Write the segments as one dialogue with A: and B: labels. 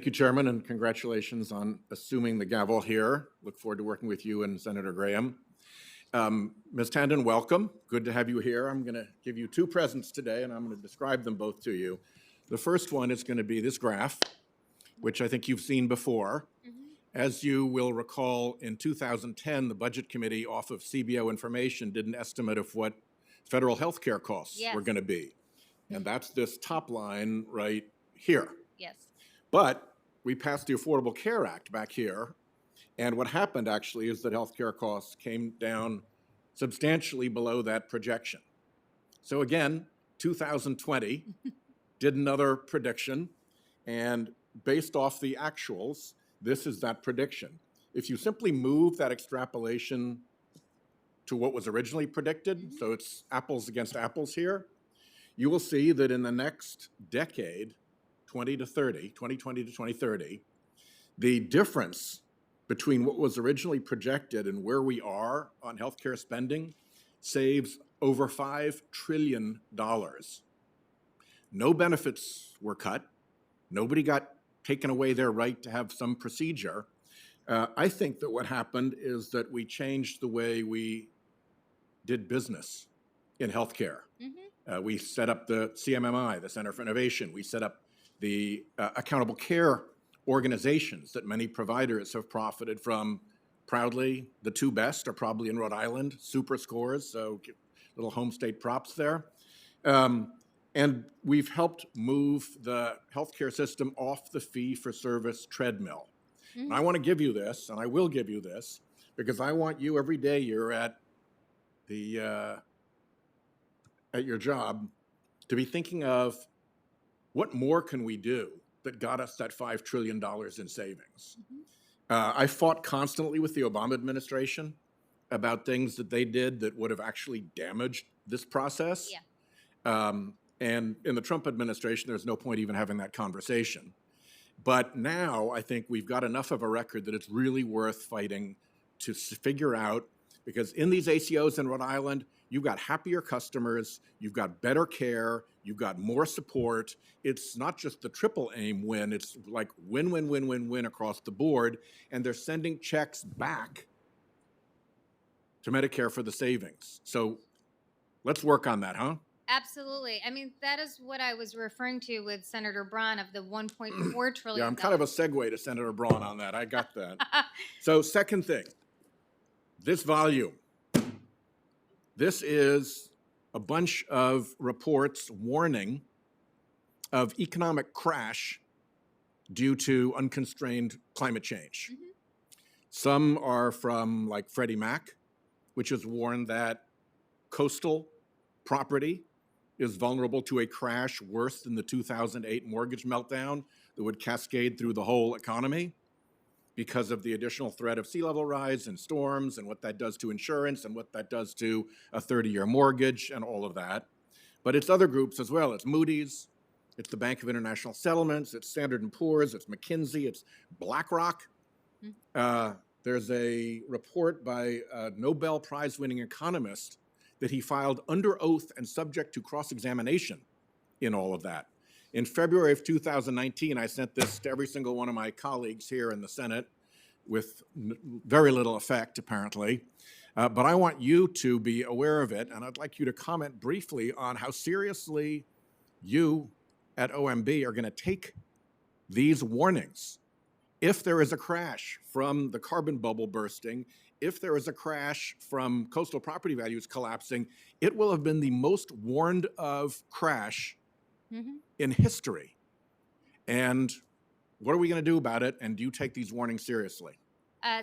A: Thank you, Chairman, and congratulations on assuming the gavel here. Look forward to working with you and Senator Graham. Ms. Tanden, welcome. Good to have you here. I'm going to give you two presents today, and I'm going to describe them both to you. The first one is going to be this graph, which I think you've seen before. As you will recall, in 2010, the Budget Committee, off of CBO information, did an estimate of what federal health care costs were going to be. And that's this top line right here.
B: Yes.
A: But we passed the Affordable Care Act back here, and what happened actually is that healthcare costs came down substantially below that projection. So again, 2020 did another prediction, and based off the actuals, this is that prediction. If you simply move that extrapolation to what was originally predicted, so it's apples against apples here, you will see that in the next decade, 2020 to 2030, the difference between what was originally projected and where we are on healthcare spending saves over $5 trillion. No benefits were cut. Nobody got taken away their right to have some procedure. I think that what happened is that we changed the way we did business in healthcare. We set up the CMMI, the Center for Innovation. We set up the accountable care organizations that many providers have profited from. Proudly, the two best are probably in Rhode Island, super scores, so little home state props there. And we've helped move the healthcare system off the fee-for-service treadmill. And I want to give you this, and I will give you this, because I want you every day you're at your job to be thinking of what more can we do that got us that $5 trillion in savings. I fought constantly with the Obama administration about things that they did that would have actually damaged this process. And in the Trump administration, there's no point even having that conversation. But now I think we've got enough of a record that it's really worth fighting to figure out, because in these ACOs in Rhode Island, you've got happier customers, you've got better care, you've got more support. It's not just the triple aim win, it's like win, win, win, win, win across the board. And they're sending checks back to Medicare for the savings. So let's work on that, huh?
B: Absolutely. I mean, that is what I was referring to with Senator Braun of the $1.4 trillion.
A: Yeah, I'm kind of a segue to Senator Braun on that. I got that. So second thing, this volume. This is a bunch of reports warning of economic crash due to unconstrained climate change. Some are from like Freddie Mac, which has warned that coastal property is vulnerable to a crash worse than the 2008 mortgage meltdown that would cascade through the whole economy because of the additional threat of sea level rise and storms and what that does to insurance and what that does to a 30-year mortgage and all of that. But it's other groups as well. It's Moody's, it's the Bank of International Settlements, it's Standard & Poor's, it's McKinsey, it's BlackRock. There's a report by a Nobel Prize-winning economist that he filed under oath and subject to cross-examination in all of that. In February of 2019, I sent this to every single one of my colleagues here in the Senate with very little effect, apparently. But I want you to be aware of it, and I'd like you to comment briefly on how seriously you at OMB are going to take these warnings. If there is a crash from the carbon bubble bursting, if there is a crash from coastal property values collapsing, it will have been the most warned of crash in history. And what are we going to do about it? And do you take these warnings seriously?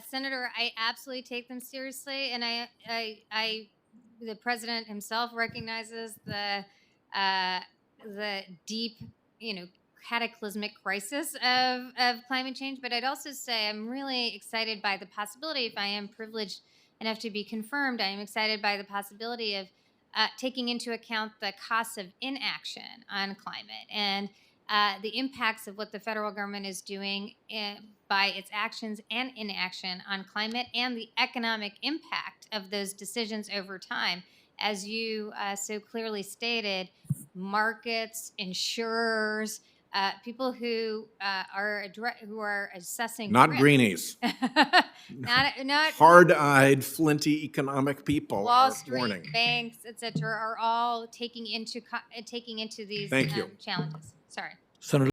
B: Senator, I absolutely take them seriously, and the president himself recognizes the deep, cataclysmic crisis of climate change. But I'd also say I'm really excited by the possibility, if I am privileged enough to be confirmed, I am excited by the possibility of taking into account the costs of inaction on climate and the impacts of what the federal government is doing by its actions and inaction on climate, and the economic impact of those decisions over time. As you so clearly stated, markets, insurers, people who who are assessing
A: Not
B: risk.
A: greenies.
B: not
A: Hard-eyed, flinty economic people
B: Wall
A: are
B: Street,
A: warning.
B: banks, etc., are all taking into these
A: Thank you.
B: challenges. Sorry.
C: Senator